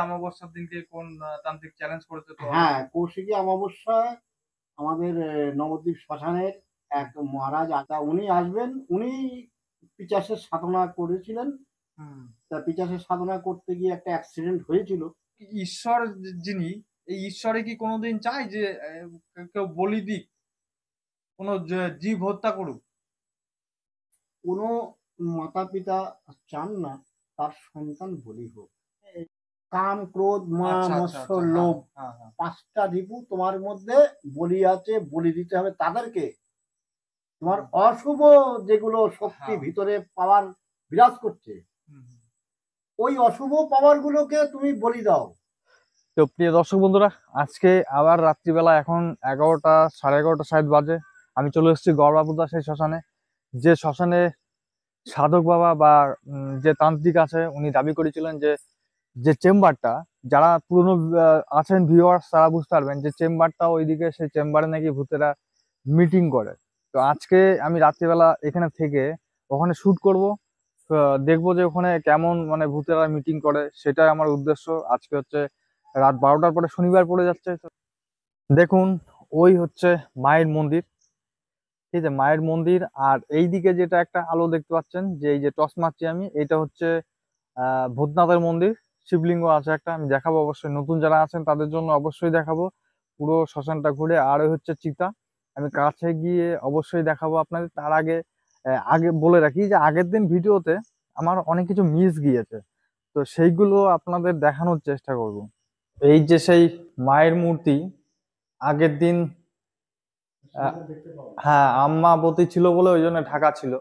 অমাবস্যার দিনকে কোন তান্ত্রিক চ্যালেঞ্জ করেছে তো? হ্যাঁ, কৌশিকী অমাবস্যায় আমাদের নবদ্বীপ শ্মশানের এক মহারাজ আতা উনি আসবেন। উনি পিশাচের সাধনা করেছিলেন। হুম। তা পিশাচের সাধনা করতে গিয়ে একটা অ্যাক্সিডেন্ট হয়েছিল। ঈশ্বর যিনি, এই ঈশ্বরে কি কোনোদিন চায় যে কেউ বলি দিক, কোনো জীব হত্যা করুক? কোনো মাতা-পিতা চান না তার সন্তান বলি হোক। কাম, ক্রোধ, মায়া, আচ্ছা, আচ্ছা, মৎস্য, আচ্ছা। হ্যাঁ, লোভ হ্যাঁ, হ্যাঁ। ৫ টা রিপু তোমার মধ্যে বলি আছে, বলি দিতে হবে তাদেরকে। তোমার হুম, অশুভ যেগুলো শক্তি হ্যাঁ। ভিতরে পাওয়ার বিরাজ করছে, হুম, হুম। ওই অশুভ পাওয়ার গুলোকে তুমি বলি দাও। তো প্রিয় দর্শক বন্ধুরা, আজকে আবার রাত্রিবেলা এখন 11টা 11:30 শায়দ বাজে। আমি চলে এসেছি গড়বাবুদা সেই শ্মশানে, যে শ্মশানে সাধক বাবা বা যে তান্ত্রিক আছে উনি দাবি করেছিলেন যে যে চেম্বারটা, যারা পুরনো আছেন ভিউয়ার্স তারা বুঝতে পারবেন যে চেম্বারটা ওইদিকে, সেই চেম্বারে নাকি ভূতেরা মিটিং করে। তো আজকে আমি রাত্রিবেলা এখানে থেকে ওখানে শুট করব, দেখবো যে ওখানে কেমন মানে ভূতেরা মিটিং করে, সেটাই আমার উদ্দেশ্য। আজকে হচ্ছে রাত 12টার পরে শনিবার পড়ে যাচ্ছে। তো দেখুন, ওই হচ্ছে মায়ের মন্দির, ঠিক আছে, মায়ের মন্দির। আর এই দিকে যেটা একটা আলো দেখতে পাচ্ছেন, যে এই যে টর্চ মারছি আমি, এটা হচ্ছে ভূতনাথের মন্দির। শিবলিঙ্গ আছে একটা, আমি দেখাবো অবশ্যই, নতুন যারা আছেন তাদের জন্য অবশ্যই দেখাবো পুরো শ্মশানটা ঘুরে। আর ওই হচ্ছে চিতা, আমি কাছে গিয়ে অবশ্যই দেখাবো আপনাদের। তার আগে আগে বলে রাখি যে আগের দিন ভিডিওতে আমার অনেক কিছু মিস গিয়েছে, তো সেইগুলো আপনাদের দেখানোর চেষ্টা করব। এই যে সেই মায়ের মূর্তি, আগের দিন হ্যাঁ আম্মাবতী ছিল বলে ওই জন্য ঢাকা ছিল,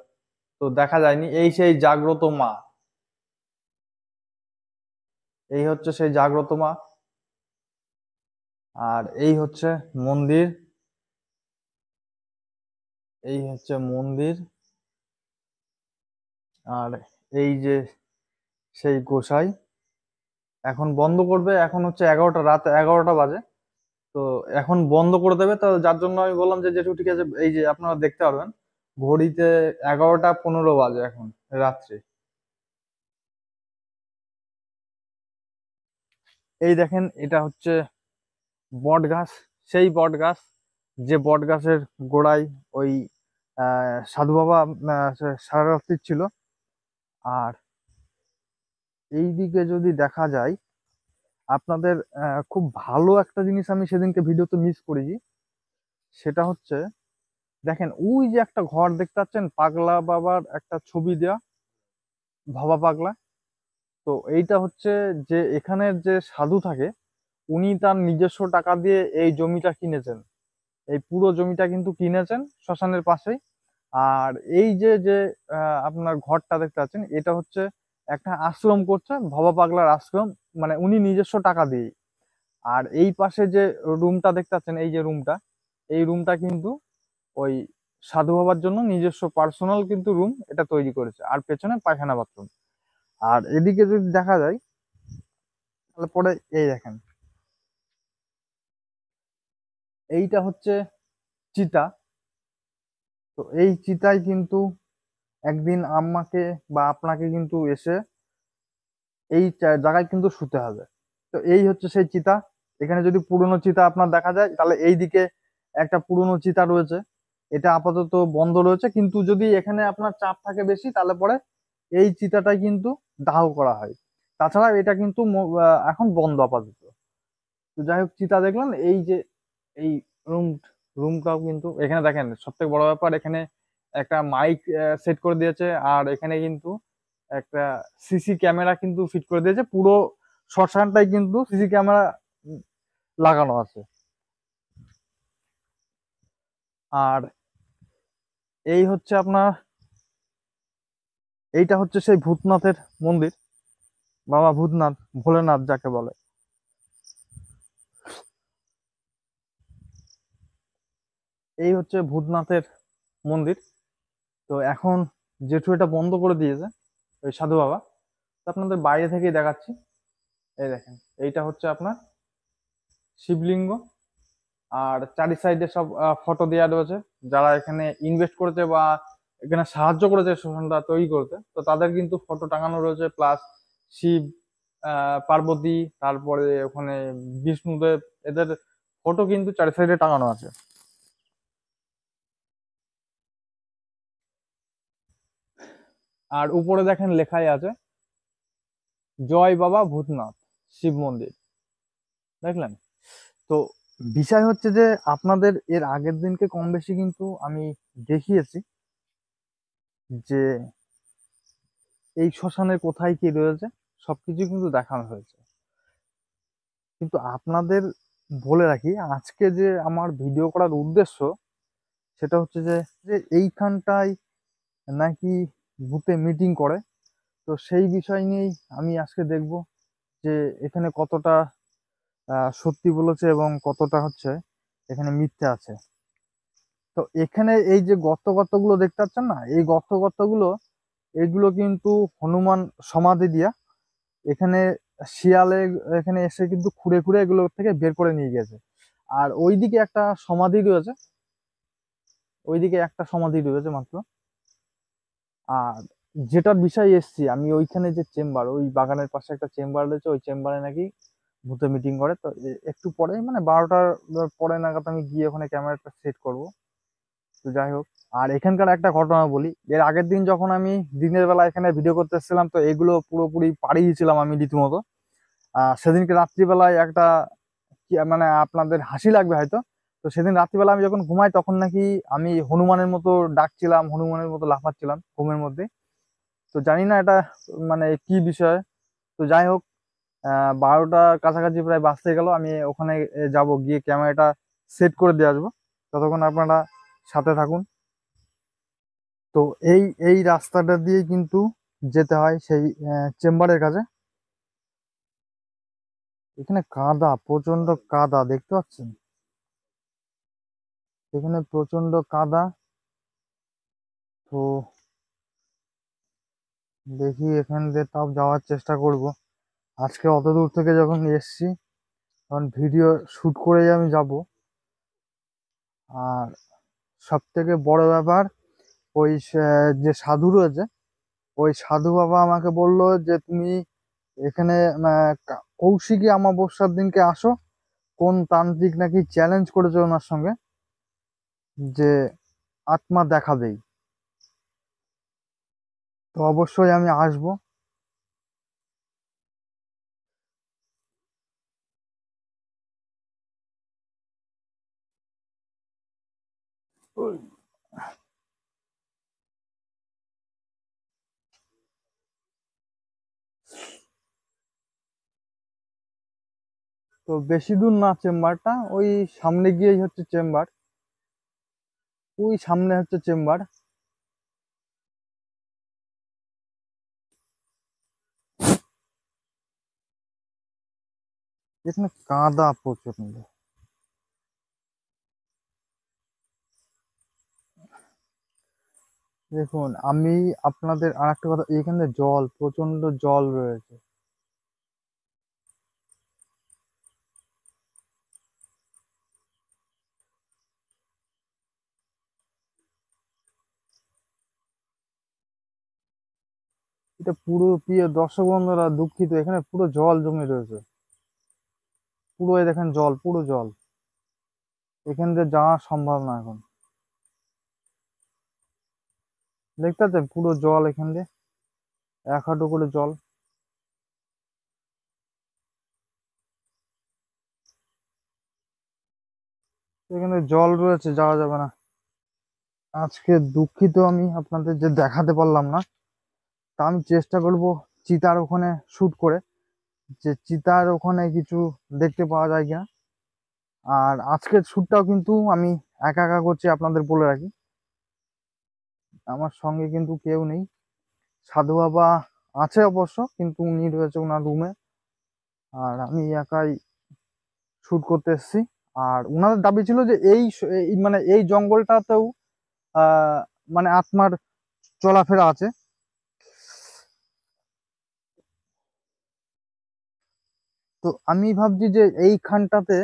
তো দেখা যায়নি। এই সেই জাগ্রত মা, এই হচ্ছে সেই জাগ্রত মা। আর এই হচ্ছে মন্দির, এই হচ্ছে মন্দির। আর এই যে সেই গোসাই, এখন বন্ধ করবে, এখন হচ্ছে 11টা, রাত 11টা বাজে। তো এখন বন্ধ করে দেবে, তো যার জন্য আমি বললাম যে যেটুকু ঠিক আছে, এই যে আপনারা দেখতে পারবেন ঘড়িতে 11টা 15 বাজে এখন রাত্রি। এই দেখেন, এটা হচ্ছে বট গাছ, সেই বট গাছ যে বট গাছের গোড়ায় ওই সাধু বাবা সারা রাত্রি ছিল। আর এই দিকে যদি দেখা যায় আপনাদের, খুব ভালো একটা জিনিস আমি সেদিনকে ভিডিওতে মিস করেছি। সেটা হচ্ছে, দেখেন ওই যে একটা ঘর দেখতে পাচ্ছেন, পাগলা বাবার একটা ছবি দেয়া, ভবা পাগলা। তো এইটা হচ্ছে যে এখানের যে সাধু থাকে, উনি তার নিজস্ব টাকা দিয়ে এই জমিটা কিনেছেন। এই পুরো জমিটা কিন্তু কিনেছেন শ্মশানের পাশেই। আর এই যে যে আপনার ঘরটা দেখতে পাচ্ছেন, এটা হচ্ছে একটা আশ্রম করছে, ভবা পাগলার আশ্রম, মানে উনি নিজস্ব টাকা দিয়ে। আর এই পাশে যে রুমটা দেখতে পাচ্ছেন, এই যে রুমটা, এই রুমটা কিন্তু ওই সাধু বাবার জন্য নিজস্ব পার্সোনাল কিন্তু রুম এটা তৈরি করেছে, আর পেছনে পায়খানা বাথরুম। আর এদিকে যদি দেখা যায় তাহলে পরে এই দেখেন, এইটা হচ্ছে চিতা। তো এই চিতায় কিন্তু একদিন আম্মাকে বা আপনাকে কিন্তু এসে এই জায়গায় কিন্তু শুতে হবে। তো এই হচ্ছে সেই চিতা। এখানে যদি পুরনো চিতা আপনার দেখা যায়, তাহলে এই দিকে একটা পুরনো চিতা রয়েছে, এটা আপাতত বন্ধ রয়েছে। কিন্তু যদি এখানে আপনার চাপ থাকে বেশি, তাহলে পরে এই চিতাটাই কিন্তু দাহ করা হয়। তাছাড়া এটা কিন্তু এখন বন্ধ আপাতত। তো যাই হোক, চিতা দেখলেন, এই যে এই রুম, রুমটাও কিন্তু এখানে দেখেন, সব থেকে বড় ব্যাপার এখানে একটা মাইক সেট করে দিয়েছে। আর এখানে কিন্তু একটা সিসি ক্যামেরা কিন্তু ফিট করে দিয়েছে, পুরো শ্মশানটাই কিন্তু সিসি ক্যামেরা লাগানো আছে। আর এই হচ্ছে আপনার, এইটা হচ্ছে সেই ভূতনাথের মন্দির, বাবা ভূতনাথ, ভোলেনাথ যাকে বলে। এই হচ্ছে ভূতনাথের মন্দির। তো এখন জেঠু এটা বন্ধ করে দিয়েছে ওই সাধু বাবা। তো আপনাদের বাইরে থেকেই দেখাচ্ছি। এই দেখেন, এইটা হচ্ছে আপনার শিবলিঙ্গ। আর চারি সাইডে সব ফটো দেওয়া রয়েছে, যারা এখানে ইনভেস্ট করেছে বা এখানে সাহায্য করেছে শ্মশানটা তৈরি করতে, তো তাদের কিন্তু ফটো টাঙানো রয়েছে। প্লাস শিব, পার্বতী, তারপরে ওখানে বিষ্ণুদেব, এদের ফটো কিন্তু চারি সাইডে টাঙানো আছে। আর উপরে দেখেন লেখাই আছে জয় বাবা ভূতনাথ শিব মন্দির, দেখলেন? তো বিষয় হচ্ছে যে আপনাদের এর আগের দিনকে কম বেশি কিন্তু আমি দেখিয়েছি যে এই শ্মশানে কোথায় কি রয়েছে, সবকিছু কিন্তু দেখানো হয়েছে। কিন্তু আপনাদের বলে রাখি, আজকে যে আমার ভিডিও করার উদ্দেশ্য সেটা হচ্ছে যে যে এইখানটায় নাকি ভূতে মিটিং করে। তো সেই বিষয় নিয়েই আমি আজকে দেখব যে এখানে কতটা সত্যি বলেছে এবং কতটা হচ্ছে এখানে মিথ্যে আছে। তো এখানে এই যে গর্তগুলো দেখতে পাচ্ছেন না, এই গর্তগুলো এগুলো কিন্তু হনুমান সমাধি দিয়া এখানে শিয়ালে এখানে এসে কিন্তু খুঁড়ে খুঁড়ে এগুলো থেকে বের করে নিয়ে গেছে। আর ওইদিকে একটা সমাধি রয়েছে, ওইদিকে একটা সমাধি রয়েছে মাত্র। আর যেটার বিষয় এসছি আমি, ওইখানে যে চেম্বার, ওই বাগানের পাশে একটা চেম্বার রয়েছে, ওই চেম্বারে নাকি ভূতে মিটিং করে। তো একটু পরে মানে 12টার পরে নাগাদ আমি গিয়ে ওখানে ক্যামেরাটা সেট করব। তো যাই হোক, আর এখানকার একটা ঘটনা বলি। এর আগের দিন যখন আমি দিনের বেলা এখানে ভিডিও করতে এসেছিলাম, তো এগুলো পুরোপুরি পাড়িয়েছিলাম আমি রীতিমতো। সেদিনকে রাত্রিবেলায় একটা মানে আপনাদের হাসি লাগবে হয়তো। তো সেদিন রাত্রিবেলা আমি যখন ঘুমাই তখন নাকি আমি হনুমানের মতো ডাকছিলাম, হনুমানের মতো লাফাচ্ছিলাম ঘুমের মধ্যে। তো জানি না এটা মানে কি বিষয়। তো যাই হোক, 12টার কাছাকাছি প্রায় বাজতে গেল, আমি ওখানে যাব, গিয়ে ক্যামেরাটা সেট করে দিয়ে আসবো। ততক্ষণ আপনারা সাথে থাকুন। তো এই এই রাস্তাটা দিয়ে কিন্তু যেতে হয় সেই চেম্বারের কাছে। এখানে কাদা, প্রচন্ড কাদা, দেখতে পাচ্ছেন? এখানে প্রচন্ড কাদা। তো দেখি এখান দিয়ে তাও যাওয়ার চেষ্টা করব। আজকে অত দূর থেকে যখন এসছি তখন ভিডিও শুট করেই আমি যাব। আর সব থেকে বড় ব্যাপার, ওই যে সাধু রয়েছে, ওই সাধু বাবা আমাকে বলল যে তুমি এখানে কৌশিকী অমাবস্যার দিনকে আসো। কোন তান্ত্রিক নাকি চ্যালেঞ্জ করেছে ওনার সঙ্গে যে আত্মা দেখাবেই। তো অবশ্যই আমি আসবো। তো বেশি দূর না চেম্বারটা, ওই সামনে গিয়েই হচ্ছে চেম্বার, ওই সামনে হচ্ছে চেম্বার। এখানে কাদা প্রচন্ড। দেখুন, আমি আপনাদের আর একটা কথা, এখানে জল, প্রচন্ড জল রয়েছে। এটা পুরো, প্রিয় দর্শক বন্ধুরা দুঃখিত, এখানে পুরো জল জমে রয়েছে। পুরো এই দেখেন জল, পুরো জল। এখান দিয়ে যাওয়া সম্ভব না এখন। দেখতে পাচ্ছেন পুরো জল, এখান দিয়ে 1 হাঁটু করে জল। এখানে জল রয়েছে, যাওয়া যাবে না। আজকে দুঃখিত আমি আপনাদের যে দেখাতে পারলাম না। তা আমি চেষ্টা করব চিতার ওখানে শুট করে, যে চিতার ওখানে কিছু দেখতে পাওয়া যায় কিনা। আর আজকের শ্যুটটাও কিন্তু আমি একা একা করছি, আপনাদের বলে রাখি। আমার সঙ্গে কিন্তু কেউ নেই। সাধু বাবা আছে অবশ্য, কিন্তু উনি রয়েছে ওনার রুমে। আর আমি একাই শুট করতে এসেছি। আর ওনাদের দাবি ছিল যে মানে এই জঙ্গলটাতেও আহ মানে আত্মার চলাফেরা আছে। তো আমি ভাবছি যে এইখানটাতে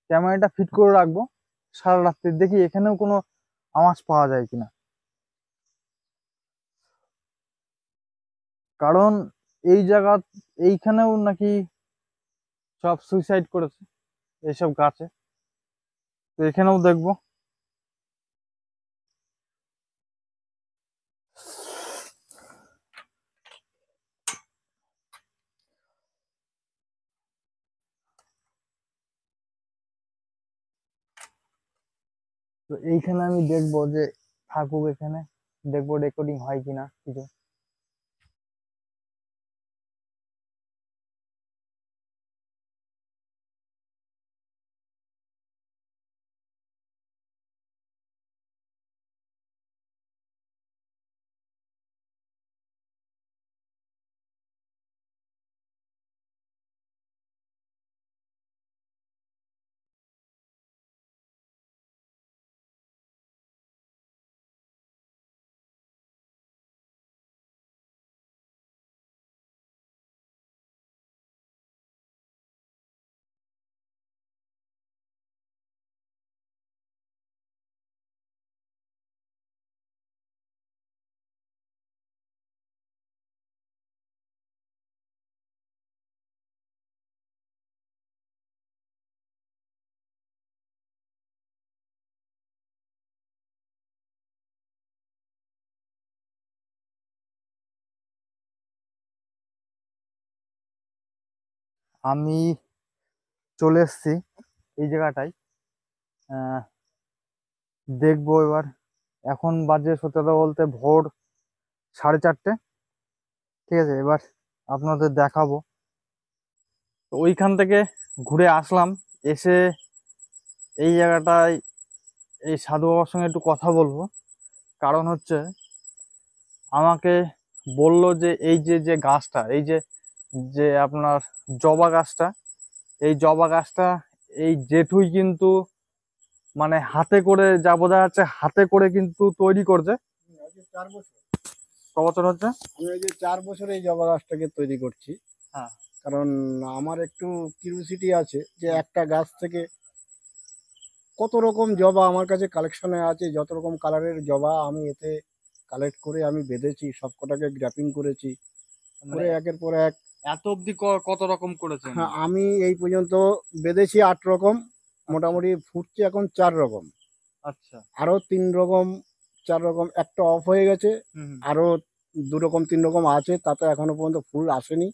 ক্যামেরাটা ফিট করে রাখবো সারা রাত্রি, দেখি এখানেও কোনো আওয়াজ পাওয়া যায় কিনা। কারণ এই জায়গা এইখানেও নাকি সব সুইসাইড করেছে এইসব গাছে। তো এখানেও দেখবো। তো এইখানে আমি দেখবো যে থাকুক, এখানে দেখবো রেকর্ডিং হয় কিনা কিছু। আমি চলে এসেছি এই জায়গাটায়। আহ, দেখবো এবার। এখন বাজে সত্যি কথা বলতে ভোর 4:30। ঠিক আছে, এবার আপনাদের দেখাবো। তো ওইখান থেকে ঘুরে আসলাম, এসে এই জায়গাটায় এই সাধু বাবার সঙ্গে একটু কথা বলবো। কারণ হচ্ছে আমাকে বললো যে এই যে যে গাছটা, এই যে যে আপনার জবা গাছটা, এই জবা গাছটা এই জেঠুই কিন্তু মানে হাতে করে, যা বোঝা যাচ্ছে হাতে করে কিন্তু তৈরি করছে। আজকে 4 বছর ক বছর হচ্ছে? আমি এই যে 4 বছর এই জবা গাছটাকে তৈরি করছি। হ্যাঁ। কারণ আমার একটু কিউরিওসিটি আছে যে একটা গাছ থেকে কত রকম জবা আমার কাছে কালেকশনে আছে, যত রকম কালারের জবা আমি এতে কালেক্ট করে আমি বেঁধেছি, সবকটাকে গ্রাফিং করেছি, মানে করে একের পর এক। এত অবধি কত রকম করেছেন? হ্যাঁ, আমি এই পর্যন্ত বেঁধেছি 8 রকম, মোটামুটি ফুটছে এখন 4 রকম, আচ্ছা। আরও 3 রকম 4 রকম, একটা অফ হয়ে গেছে, হুম। আরও 2 রকম 3 রকম আছে, তাতে এখনো পর্যন্ত ফুল আসেনি,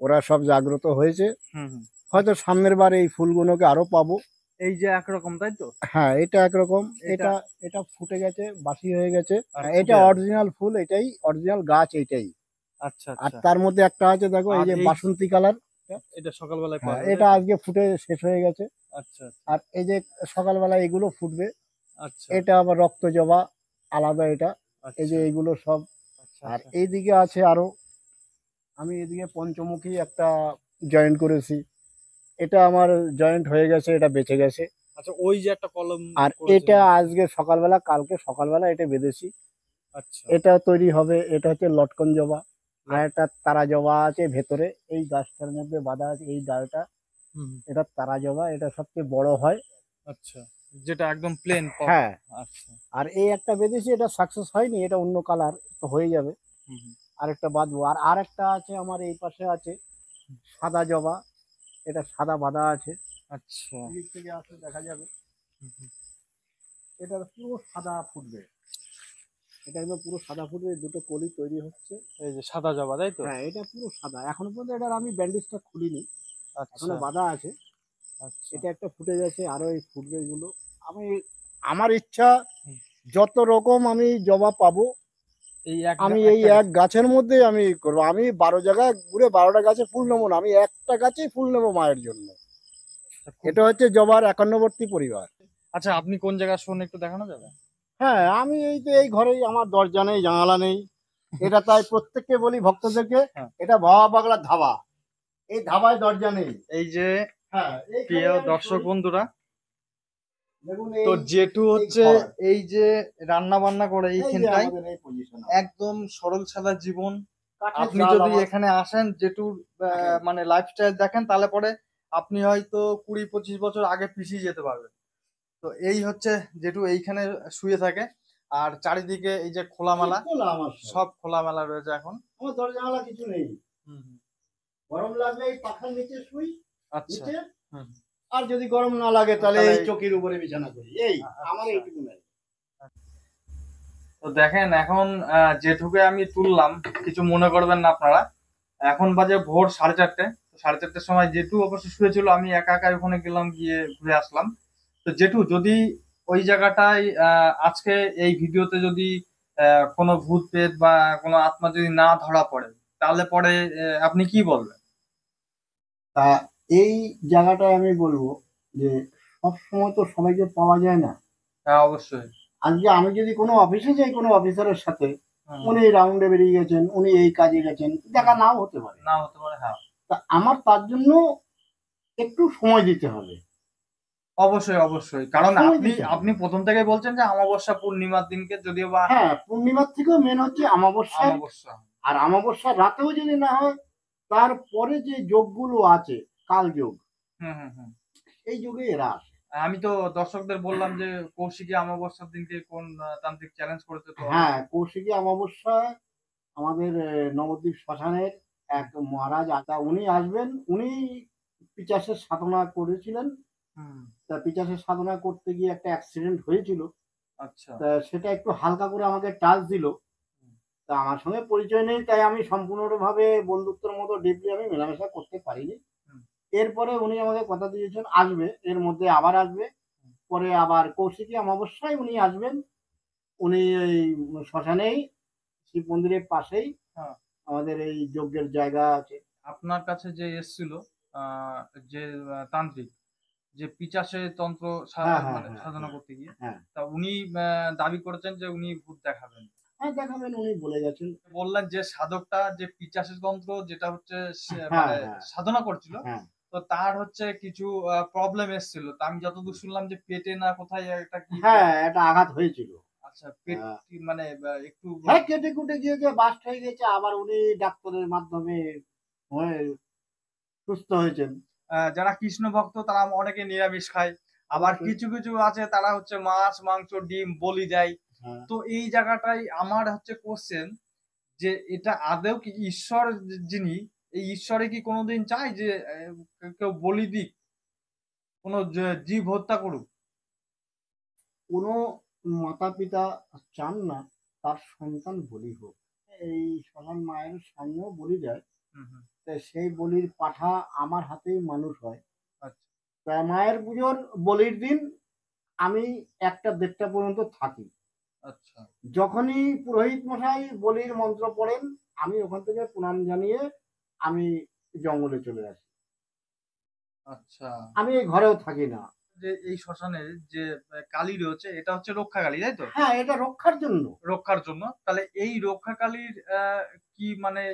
ওরা সব জাগ্রত হয়েছে। হুম হুম। হয়তো সামনের বার এই ফুলগুলোকে আরো পাবো। এই যে একরকম, তাই তো? হ্যাঁ, এটা একরকম, এটা এটা এটা ফুটে গেছে, বাসি হয়ে গেছে। আর এটা ফুটে আছে। অরিজিনাল ফুল, এটাই অরিজিনাল গাছ এইটাই। আচ্ছা আর আচ্ছা। তার মধ্যে একটা আছে, দেখো এই আর যে এই বাসন্তী কালার। এটা সকালবেলায় হ্যাঁ, পাওয়া যাবে, এটা তাই তো? আজকে ফুটে শেষ হয়ে গেছে। আচ্ছা আর এই যে সকালবেলা এগুলো ফুটবে, আচ্ছা এটা আবার রক্ত জবা, আলাদা এটা। এই যে আচ্ছা এইগুলো সব। আচ্ছা আর আচ্ছা। এইদিকে আছে আরো, আমি এদিকে পঞ্চমুখী একটা জয়েন্ট করেছি, এটা আমার জয়েন্ট হয়ে গেছে, এটা বেঁচে গেছে। আচ্ছা, ওই যে একটা কলম আর করেছেন। এটা আজকে সকালবেলা, কালকে সকালবেলা এটা বেঁধেছি, আচ্ছা। এটা তৈরি হবে। এটা হচ্ছে লটকন জবা। আর লট- একটা তারা জবা আছে ভেতরে, এই গাছটার মধ্যে বাঁধা আছে, এই ডালটা, হুম। এটা তারা জবা, এটা সবচেয়ে বড় হয়। আচ্ছা, যেটা একদম প্লেন। হ্যাঁ। আচ্ছা। আর এই একটা বেঁধেছি, এটা সাকসেস হয়নি, এটা অন্য কালার, তো হয়ে যাবে। হুম হুম। আরেকটা বাঁধবো। আর আরেকটা আছে আমার এই পাশে আছে সাদা জবা, এটা সাদা বাঁধা আছে। আচ্ছা। এদিক থেকে আসলে দেখা যাবে, হুম হুম। এটা পুরো সাদা ফুটবে, এটা একদম পুরো সাদা ফুটবে, দুটো কলি তৈরি হচ্ছে। এই যে সাদা জবা, তাই তো? হ্যাঁ, এটা পুরো সাদা, এখনো পর্যন্ত এটার আমি ব্যান্ডেজটা খুলিনি, আচ্ছা এখনো বাঁধা আছে। আচ্ছা। এটা একটা ফুটে গেছে, আরো এই ফুটবে এগুলো। আমি, আমার ইচ্ছা হুম। যত রকম আমি জবা পাবো, এই এক আমি এই এক গাছের মধ্যে আমি করবো। আমি 12 জায়গায় ঘুরে 12টা গাছে ফুল নেবো না, আমি একটা গাছেই ফুল নেবো মায়ের জন্য। এটা হচ্ছে জবার একান্নবর্তী পরিবার। আচ্ছা, আপনি কোন জায়গায় শোন একটু দেখানো যাবে? হ্যাঁ, আমি এই তো এই ঘরেই, আমার দরজা নেই, জানালা নেই, এটা তাই প্রত্যেককে বলি ভক্তদেরকে, হ্যাঁ। এটা বাবা পাগলার ধাবা, এই ধাবায় দরজা নেই। এই যে হ্যাঁ, প্রিয় দর্শক বন্ধুরা, দেখুন তো এই জেঠু এই হচ্ছে ঘর, এই যে রান্না বান্না করে এই যে এইখানটাই, আমাদের এই পজিশন, একদম সরল সাদা জীবন। কাঠের আপনি জাল যদি আমার। এখানে আসেন জেঠুর দেখেন, মানে লাইফস্টাইল দেখেন, তাহলে পরে আপনি হয়তো 20-25 বছর আগে পিছিয়ে যেতে পারবেন। তো এই হচ্ছে জেঠু এইখানে শুয়ে থাকে। আর চারিদিকে এই যে খোলামেলা, খোলা আমার সব। সব খোলামেলা রয়েছে এখন। আমার দরজা জানালা কিছু নেই। হুম, হুম। গরম লাগলে এই পাখার নিচে শুই, আচ্ছা। নিচে। হুম। আর যদি গরম না লাগে তাহলে তাহলে এই চকির উপরে বিছানা করি, এই আমার আচ্ছা। এইটুকু নাই। তো দেখেন এখন যেটুকু আমি তুললাম, কিছু মনে করবেন না আপনারা। এখন বাজে ভোর 4:30। 4:30টার সময় জেঠু অবশ্য শুয়েছিল, আমি একা একা ওখানে গেলাম, গিয়ে ঘুরে আসলাম। তো জেঠু, যদি ওই জায়গাটায় আজকে এই ভিডিওতে যদি কোনো ভূত প্রেত বা কোনো আত্মা যদি না ধরা পড়ে, তাহলে পরে আপনি কি বলবেন? তা এই জায়গাটায় আমি বলবো যে সব সময় তো সবাইকে পাওয়া যায় না। হ্যাঁ, অবশ্যই। আজকে আমি যদি কোনো অফিসে যাই, কোনো অফিসারের সাথে, হুম, উনি রাউন্ডে বেরিয়ে গেছেন, উনি এই কাজে গেছেন, দেখা নাও হতে পারে। না হতে পারে, হ্যাঁ। তা আমার তার জন্য একটু সময় দিতে হবে। অবশ্যই, অবশ্যই, কারণ সময় আপনি দিতে হবে। আপনি প্রথম থেকে বলছেন যে অমাবস্যা পূর্ণিমার দিনকে, যদিও বা হ্যাঁ, পূর্ণিমার থেকেও মেন হচ্ছে অমাবস্যায়। অমাবস্যা। আর অমাবস্যার রাতেও যদি না হয়, তারপরে যে যোগগুলো আছে, কাল যোগ, হুম, হুম, হুম। এই যোগে এরা আসে। আমি তো দর্শকদের বললাম যে কৌশিকী অমাবস্যার দিনকে কোন তান্ত্রিক চ্যালেঞ্জ করেছে, তো হ্যাঁ, কৌশিকী অমাবস্যায় আমাদের নবদ্বীপ শ্মশানের এক মহারাজ আতা উনি আসবেন। উনি পিচাসের সাধনা করেছিলেন। হুম, তা পিচাসের সাধনা করতে গিয়ে একটা অ্যাক্সিডেন্ট হয়েছিল। আচ্ছা। তা সেটা একটু হালকা করে আমাকে টাচ দিল। তা আমার সঙ্গে পরিচয় নেই, তাই আমি সম্পূর্ণভাবে বন্ধুত্বের মতো ডিপলি আমি মেলামেশা করতে পারিনি। হুম, এরপরে উনি আমাকে কথা দিয়েছেন আসবে, এর মধ্যে আবার আসবে। পরে আবার কৌশিকী অমাবস্যায় উনি আসবেন। উনি এই শ্মশানেই, শিব মন্দিরের পাশেই হ্যাঁ। আমাদের এই যজ্ঞের জায়গা আছে। আপনার কাছে যে এসছিল আহ, যে তান্ত্রিক, যে পিচাসে তন্ত্র হ্যাঁ, হ্যাঁ, মানে হ্যাঁ, সাধনা হ্যাঁ, করতে গিয়ে, হ্যাঁ, তা উনি দাবি করেছেন যে উনি ভূত দেখাবেন। হ্যাঁ, দেখাবেন উনি বলে গেছেন। বললেন যে সাধকটা যে পিচাসের তন্ত্র যেটা হচ্ছে হ্যাঁ, মানে হ্যাঁ, সাধনা করছিল, হ্যাঁ, তো তার হচ্ছে কিছু প্রবলেম এসেছিল। তা আমি যতদূর শুনলাম যে পেটে না কোথায় একটা কি হ্যাঁ, একটা আঘাত হয়েছিল। আচ্ছা, পেট আহ, মানে একটু হ্যাঁ, কেটে কুটে গিয়েছে, বাস্ট হয়ে গেছে, আবার উনি ডাক্তারের মাধ্যমে হয়ে সুস্থ হয়েছেন। যারা কৃষ্ণ ভক্ত তারা অনেকে নিরামিষ খায়, আবার অবশ্যই। কিছু কিছু আছে তারা হচ্ছে মাছ মাংস ডিম বলি দেয়। হ্যাঁ, তো এই জায়গাটাই আমার হচ্ছে কোশ্চেন, যে এটা আদৌ কি ঈশ্বর যিনি, এই ঈশ্বরে কি কোনোদিন চায় যে কেউ বলি দিক, কোনো জীব হত্যা করুক? কোনো মাতা পিতা চান না তার সন্তান বলি হোক। এই শ্মশান মায়ের সামনেও বলি দেয়। হুম, হুম। তা সেই বলির পাঠা আমার হাতেই মানুষ হয়। আচ্ছা, তা মায়ের পুজোর বলির দিন আমি 1টা 1:30টা পর্যন্ত থাকি। আচ্ছা, যখনই পুরোহিত মশাই বলির মন্ত্র পড়েন, আমি ওখান থেকে প্রণাম জানিয়ে আমি জঙ্গলে চলে আসি। আচ্ছা। আমি এই ঘরেও থাকি না। যে এই শ্মশানে যে কালী রয়েছে, এটা হচ্ছে রক্ষা কালী, তাই তো? হ্যাঁ, এটা রক্ষার জন্য। রক্ষার জন্য। তাহলে এই রক্ষা কালীর কি মানে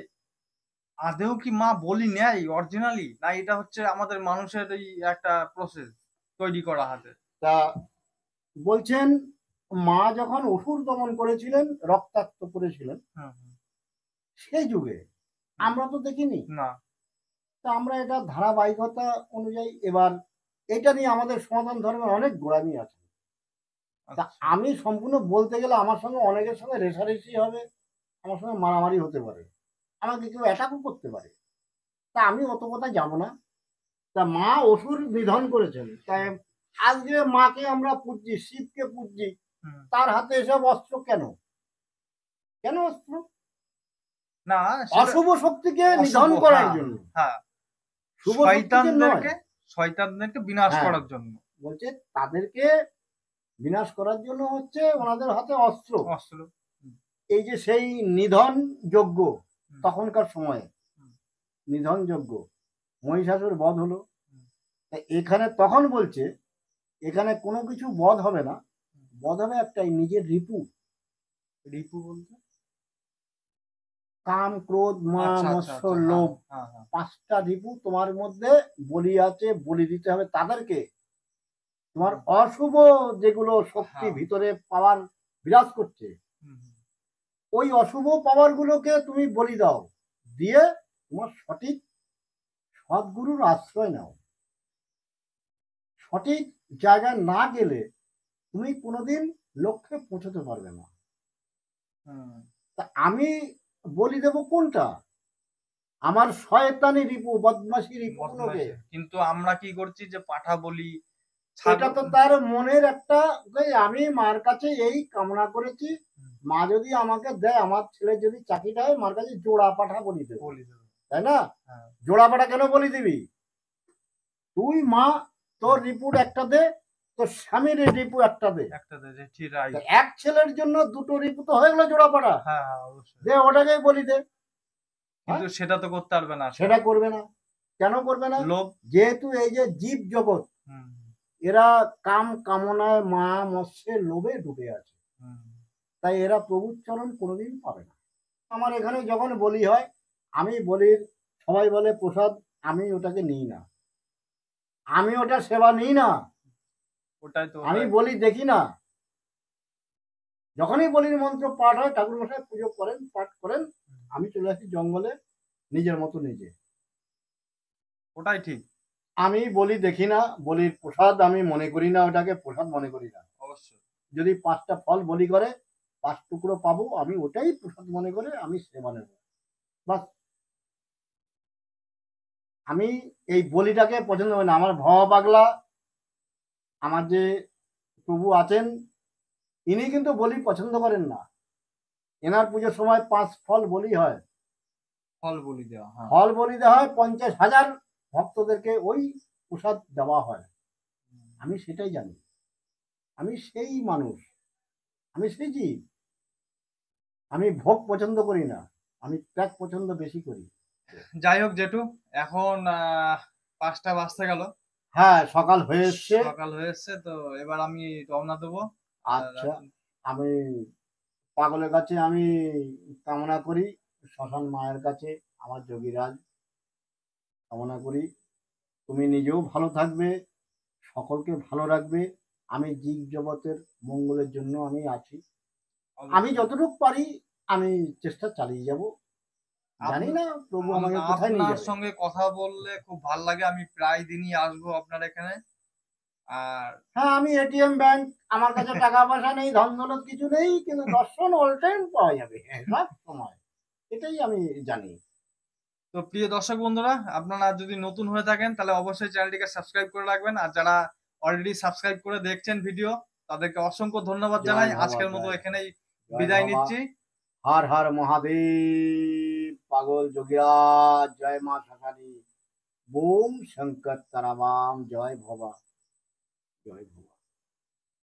আদেও কি মা বলি নেয় অরিজিনালি, না এটা হচ্ছে আমাদের মানুষের এই একটা প্রসেস তৈরি করা হাতে? তা বলছেন, মা যখন অসুর দমন করেছিলেন, রক্তাক্ত করেছিলেন, হুম, হুম, সেই যুগে হুম। আমরা তো দেখিনি। না। তা আমরা এটা ধারাবাহিকতা অনুযায়ী এবার এটা নিয়ে আমাদের সনাতন ধর্মের অনেক গোঁড়ামি আছে। তা আচ্ছা, আমি সম্পূর্ণ বলতে গেলে আমার সঙ্গে অনেকের সঙ্গে রেষারেষি হবে, আমার সঙ্গে মারামারি হতে পারে, আমাকে কেউ অ্যাটাকও করতে পারে। তা আমি অত কথা যাব না। তা মা অসুর নিধন করেছেন, তাই হুম, আজকে মাকে আমরা পূজ্যি, শিবকে পূজ্যি, হুম। তার হাতে এসব অস্ত্র কেন? কেন অস্ত্র? না, সেটা অশুভ শক্তিকে অশুভ, নিধন করার হ্যাঁ, জন্য, হ্যাঁ। শুভ শক্তিকে নয়। শয়তানদেরকে শয়তানদেরকে বিনাশ হ্যাঁ, করার জন্য বলছে তাদেরকে বিনাশ করার জন্য হচ্ছে ওনাদের হাতে অস্ত্র। অস্ত্র। হুম, এই যে সেই নিধন যজ্ঞ, হুম, তখনকার সময়ে হুম, নিধন যজ্ঞ, মহিষাসুর বধ হলো। হুম, তা এখানে তখন বলছে এখানে কোনো কিছু বধ হবে না, হুম। বধ হবে একটাই, নিজের রিপু। রিপু বলতে? কাম, ক্রোধ, মায়া, আচ্ছা, আচ্ছা, মৎস্য, আচ্ছা, হ্যাঁ, লোভ, হ্যাঁ, হ্যাঁ। 5টা রিপু তোমার মধ্যে বলি আছে, বলি দিতে হবে তাদেরকে। তোমার হুম, অশুভ যেগুলো শক্তি হ্যাঁ। ভিতরে পাওয়ার বিরাজ করছে, হুম, হুম, ওই অশুভ পাওয়ার গুলোকে তুমি বলি দাও, দিয়ে তোমার সঠিক সদ্গুরুর আশ্রয় নাও। সঠিক জায়গায় না গেলে তুমি কোনোদিন লক্ষ্যে পৌঁছতে পারবে না। হুম। তা আমি বলি দেব কোনটা? আমার শয়তানি রিপু, বদমাশি রিপু গুলোকে। বদমাইশি। কিন্তু আমরা কি করছি যে পাঠা বলি, এটা তো তার মনের একটা, আমি মার কাছে এই কামনা করেছি, মা যদি আমাকে দেয়, আমার ছেলে যদি চাকরিটা হয়, মার কাছে জোড়া পাঠা বলি দেবো, বলি দেবো। তাই না? হ্যাঁ। জোড়া পাঠা কেন বলি দিবি? তুই মা তোর রিপুট একটা দে, তোর স্বামীর রিপু একটা দে। একটা দে যে ঠিক রাইট। তা এক ছেলের জন্য দুটো রিপু তো হয়ে গেলো জোড়া পাঠা। হ্যাঁ হ্যাঁ অবশ্যই। দে ওটাকেই বলি দে। কিন্তু সেটা তো করতে পারবে না। সেটা করবে না। কেন করবে না? লোভ। যেহেতু এই যে জীব জগৎ, হুম, এরা কাম কামনায় মায়া মৎস্যে লোভে ডুবে আছে, হুম। তাই এরা প্রভুর চরণ কোনোদিন পাবে না। আমার এখানে যখন বলি হয়, আমি বলির, সবাই বলে প্রসাদ, আমি ওটাকে নিই না, আমি ওটা সেবা নিই না, ওটাই তো। আমি বলি দেখি না। যখনই বলির মন্ত্র পাঠ হয়, ঠাকুর মশাই পুজো করেন, পাঠ করেন, আমি চলে আসি জঙ্গলে নিজের মতো নিজে। ওটাই ঠিক। আমি বলি দেখি না, বলির প্রসাদ আমি মনে করি না, ওটাকে প্রসাদ মনে করি না। অবশ্যই। যদি 5টা ফল বলি করে 5 টুকরো পাবো, আমি ওটাই প্রসাদ মনে করে আমি সেবা নেব, বাস। আমি এই বলিটাকে পছন্দ করি না। আমার ভবা পাগলা, আমার যে প্রভু আছেন, ইনি কিন্তু বলি পছন্দ করেন না। এনার পুজোর সময় 5 ফল বলি হয়, ফল বলি দেওয়া। হ্যাঁ। ফল বলি দেওয়া হয়, 50,000 ভক্তদেরকে ওই প্রসাদ দেওয়া হয়। আমি সেটাই জানি, আমি সেই মানুষ, আমি সেই জীব। আমি ভোগ পছন্দ করি না, আমি ত্যাগ পছন্দ বেশি করি। যাই হোক জেঠু, এখন 5টা বাজতে গেল। হ্যাঁ, সকাল হয়ে এসছে। সকাল হয়ে এসছে, তো এবার আমি রওনা দেবো। আচ্ছা, আমি পাগলের কাছে আমি কামনা করি, শ্মশান মায়ের কাছে আমার যোগীরাজ কামনা করি, তুমি নিজেও ভালো থাকবে, সকলকে ভালো রাখবে। আমি জীব জগতের মঙ্গলের জন্য আমি আছি, আমি যতটুকু পারি আমি চেষ্টা চালিয়ে যাব। জানি না প্রভু আমাকে কোথায় নিয়ে আপনার যাবে। সঙ্গে কথা বললে খুব ভালো লাগে, আমি প্রায় দিনই আসবো আপনার এখানে। আর হ্যাঁ, আমি এটিএম ব্যাংক, আমার কাছে টাকা পয়সা নেই, ধন দৌলত কিছু নেই, কিন্তু দর্শন অল টাইম পাওয়া যাবে, সব সময়, এটাই আমি জানি। তো প্রিয় দর্শক বন্ধুরা, আপনারা যদি নতুন হয়ে থাকেন তাহলে অবশ্যই চ্যানেলটিকে সাবস্ক্রাইব করে রাখবেন, আর যারা অলরেডি সাবস্ক্রাইব করে দেখছেন ভিডিও, তাদেরকে অসংখ্য ধন্যবাদ জানাই। জয় বাবা, আজকের মতো জয় এখানেই জয় বিদায় বাবা। নিচ্ছি। হর হর মহাদেব, পাগল যোগীরাজ, জয় মা শাকালী, বোম শঙ্কর তারাবাম, জয় ভবা, জয় ভবা।